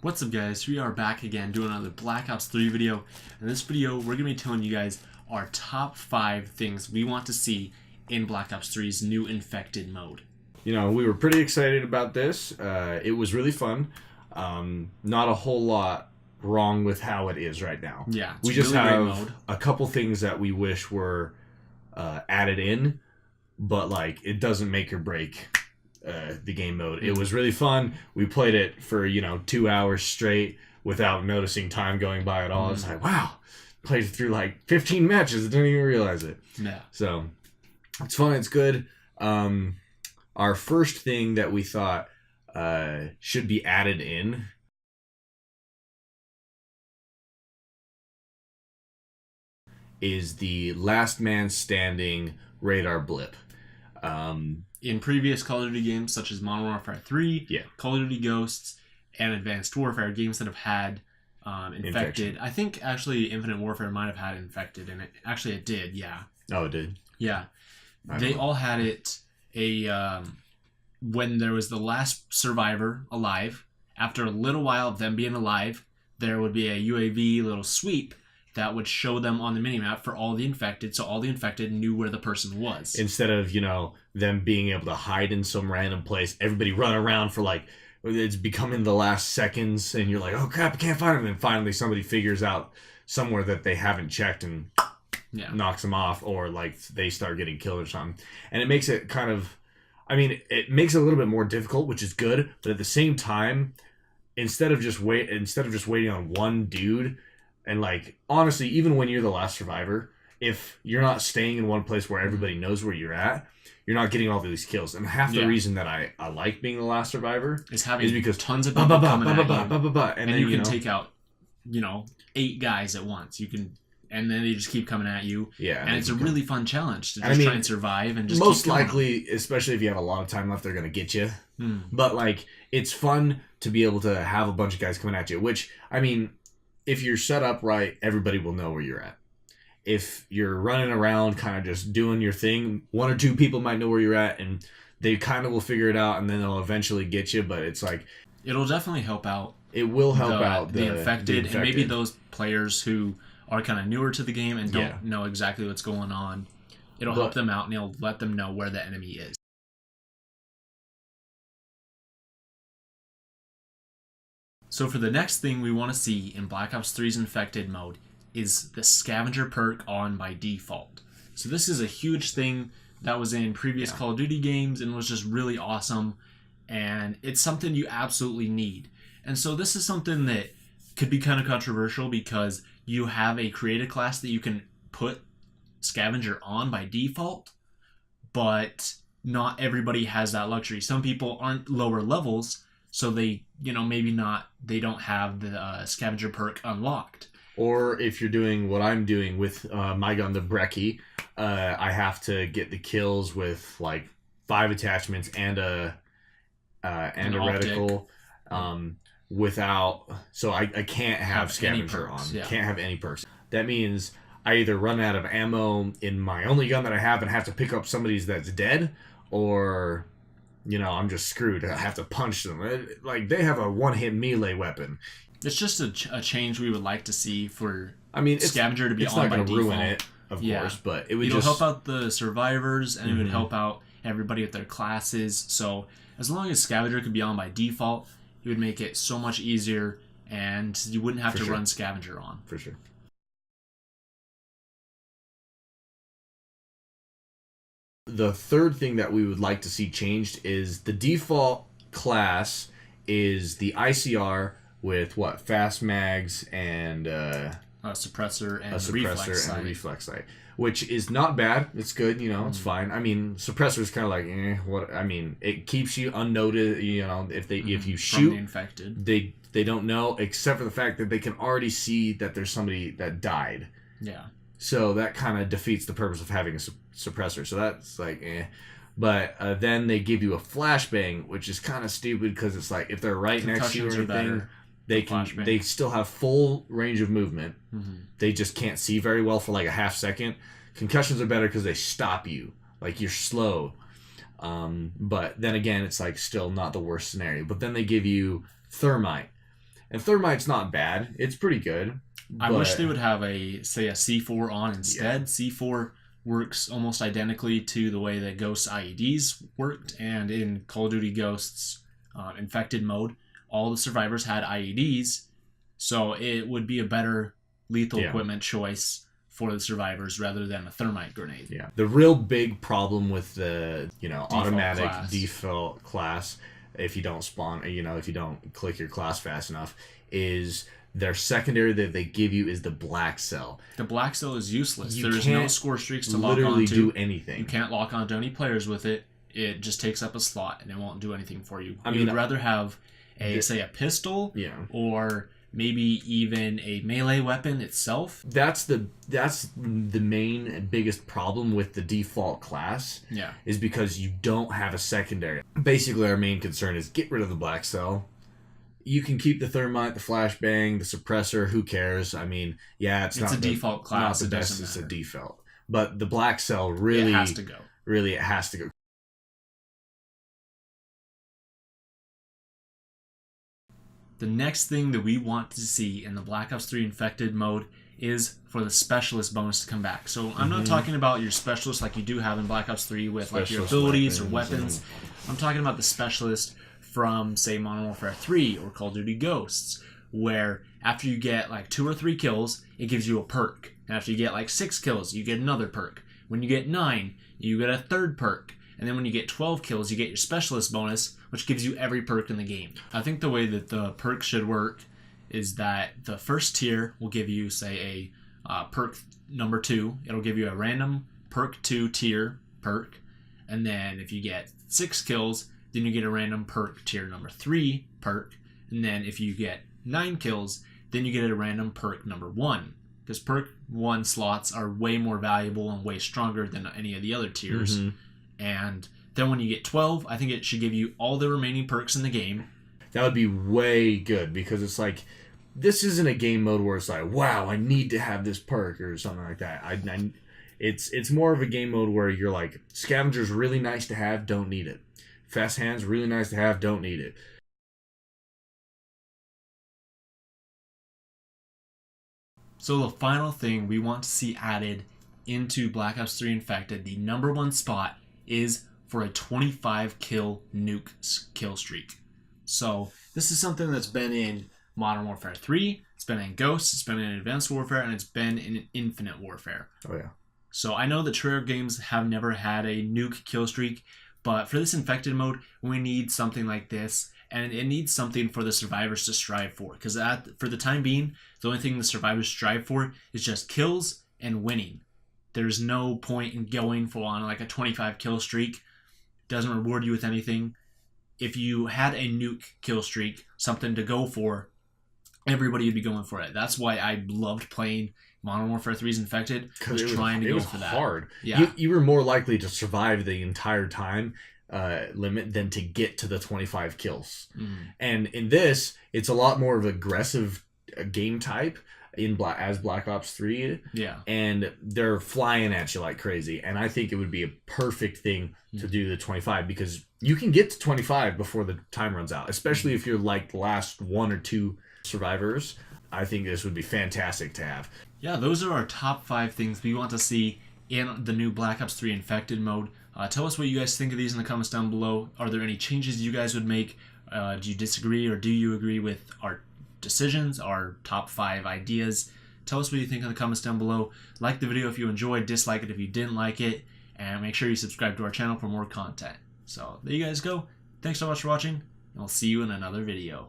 What's up, guys? We are back again doing another Black Ops 3 video. In this video, we're going to be telling you guys our top 5 things we want to see in Black Ops 3's new Infected mode. You know, we were pretty excited about this. It was really fun. Not a whole lot wrong with how it is right now. Yeah, we just really have a couple things that we wish were added in, but like it doesn't make or break the game mode. It was really fun. We played it for 2 hours straight without noticing time going by at all. It's like, wow, played through like 15 matches. I didn't even realize it. Yeah. So it's fun. It's good. Our first thing that we thought should be added in is the last man standing radar blip. In previous Call of Duty games such as Modern Warfare 3, Call of Duty Ghosts, and Advanced Warfare, games that have had Infected. I think actually Infinite Warfare might have had Infected in it. Actually, it did, yeah. Oh, it did? Yeah. They all had it when there was the last survivor alive. After a little while of them being alive, there would be a UAV little sweep that would show them on the minimap for all the infected, so all the infected knew where the person was. Instead of, them being able to hide in some random place, everybody run around for like, it's becoming the last seconds, and you're like, oh crap, I can't find them. And then finally somebody figures out somewhere that they haven't checked and knocks them off, or like they start getting killed or something. And it makes it kind of, it makes it a little bit more difficult, which is good, but at the same time, instead of just waiting on one dude, and like honestly, even when you're the last survivor, if you're not staying in one place where everybody knows where you're at, you're not getting all these kills. And half the reason that I like being the last survivor is because tons of people coming at you, and then you can take out 8 guys at once. You can, and then they just keep coming at you. Yeah, and it's a really fun challenge to just try and survive and just most likely, especially if you have a lot of time left, they're gonna get you. But like, it's fun to be able to have a bunch of guys coming at you. Which if you're set up right, everybody will know where you're at. If you're running around kind of just doing your thing, 1 or 2 people might know where you're at, and they kind of will figure it out, and then they'll eventually get you. But it's like, it'll definitely help out. It will help out the infected, and maybe those players who are kind of newer to the game and don't know exactly what's going on. It'll help them out, and it'll let them know where the enemy is. So for the next thing we want to see in Black Ops 3's Infected mode is the Scavenger perk on by default. So this is a huge thing that was in previous Call of Duty games and was just really awesome, and it's something you absolutely need. And so this is something that could be kind of controversial because you have a created class that you can put Scavenger on by default, but not everybody has that luxury. Some people aren't lower levels, so they, they don't have the Scavenger perk unlocked. Or if you're doing what I'm doing with my gun, the Brecci, I have to get the kills with like 5 attachments and a reticle, so I can't have Scavenger on. Can't have any perks. That means I either run out of ammo in my only gun that I have and have to pick up somebody's that's dead, or I'm just screwed. I have to punch them. Like, they have a one-hit melee weapon. It's just a change we would like to see for Scavenger to be on by default. It's not going to ruin it, of course, but it'll help out the survivors, and it would help out everybody with their classes. So as long as Scavenger could be on by default, it would make it so much easier, and you wouldn't have to run Scavenger on. For sure. The third thing that we would like to see changed is the default class is the ICR with fast mags and a suppressor and a reflex sight, which is not bad. It's good, it's fine. Suppressor is kind of like it keeps you unnoticed. If you shoot, from the infected, they don't know, except for the fact that they can already see that there's somebody that died. Yeah. So that kind of defeats the purpose of having a suppressor. So that's like, But then they give you a flashbang, which is kind of stupid because it's like if they're right next to you or anything, they still have full range of movement. They just can't see very well for like a half second. Concussions are better because they stop you, like you're slow. But then again, it's like still not the worst scenario. But then they give you thermite, And Thermite's not bad. It's pretty good. I wish but- they would have a C4 on instead. Yeah. C4 works almost identically to the way that Ghost IEDs worked, and in Call of Duty Ghosts Infected mode, all the survivors had IEDs, so it would be a better lethal Yeah. equipment choice for the survivors rather than a thermite grenade. Yeah. The real big problem with the, automatic class. default class, if you don't spawn, if you don't click your class fast enough, is their secondary that they give you is the black cell. The black cell is useless. You There's no can't score streaks to lock literally onto. do anything. You can't lock onto any players with it. It just takes up a slot and it won't do anything for you. I You'd mean, rather have a pistol, Yeah. or maybe even a melee weapon itself. That's the main and biggest problem with the default class, Yeah. is because you don't have a secondary. Basically, our main concern is get rid of the black cell. You can keep the thermite, the flashbang, the suppressor. Who cares? I mean, yeah, it's not a default class. Not the It best. doesn't It's a matter. default. But the black cell really It has to go. Really, it has to go. The next thing that we want to see in the Black Ops 3 Infected mode is for the specialist bonus to come back. So I'm not talking about your specialist like you do have in Black Ops 3 with like your Specialist abilities or weapons weapons. I'm talking about the specialist from, say, Modern Warfare 3 or Call of Duty Ghosts, where after you get like 2 or 3 kills, it gives you a perk. And after you get like 6 kills, you get another perk. When you get 9, you get a third perk. And then when you get 12 kills, you get your specialist bonus, which gives you every perk in the game. I think the way that the perks should work is that the first tier will give you, say, a perk number 2. It'll give you a random perk 2 tier perk. And then if you get 6 kills, then you get a random perk tier number 3 perk. And then if you get 9 kills, then you get a random perk number 1. Because perk 1 slots are way more valuable and way stronger than any of the other tiers. Mhm. And then when you get 12, I think it should give you all the remaining perks in the game. That would be way good, because it's like, this isn't a game mode where it's like, wow, I need to have this perk or something like that. It's more of a game mode where you're like, scavenger's really nice to have, don't need it. Fast hands, really nice to have, don't need it. So the final thing we want to see added into Black Ops 3 Infected, the number 1 spot, is for a 25 kill nuke kill streak. So this is something that's been in Modern Warfare 3, it's been in Ghosts, it's been in Advanced Warfare, and it's been in Infinite Warfare. Oh, yeah. So I know that Treyarch Games have never had a nuke kill streak, but for this Infected mode, we need something like this, and it needs something for the survivors to strive for. Because for the time being, the only thing the survivors strive for is just kills and winning. There's no point in going for on like a 25 kill streak. Doesn't reward you with anything. If you had a nuke kill streak, something to go for, everybody would be going for it. That's why I loved playing Modern Warfare 3's Infected. Was trying to go for that. Hard. Yeah. You were more likely to survive the entire time limit than to get to the 25 kills. And in this, it's a lot more of aggressive game type as Black Ops 3. Yeah. And they're flying at you like crazy. And I think it would be a perfect thing to do the 25, because you can get to 25 before the time runs out, especially if you're like the last 1 or 2 survivors. I think this would be fantastic to have. Yeah, those are our top 5 things we want to see in the new Black Ops 3 Infected mode. Tell us what you guys think of these in the comments down below. Are there any changes you guys would make? Do you disagree, or do you agree with our decisions, our top 5 ideas? Tell us what you think in the comments down below. Like the video if you enjoyed, dislike it if you didn't like it, and make sure you subscribe to our channel for more content. So there you guys go. Thanks so much for watching, and we'll see you in another video.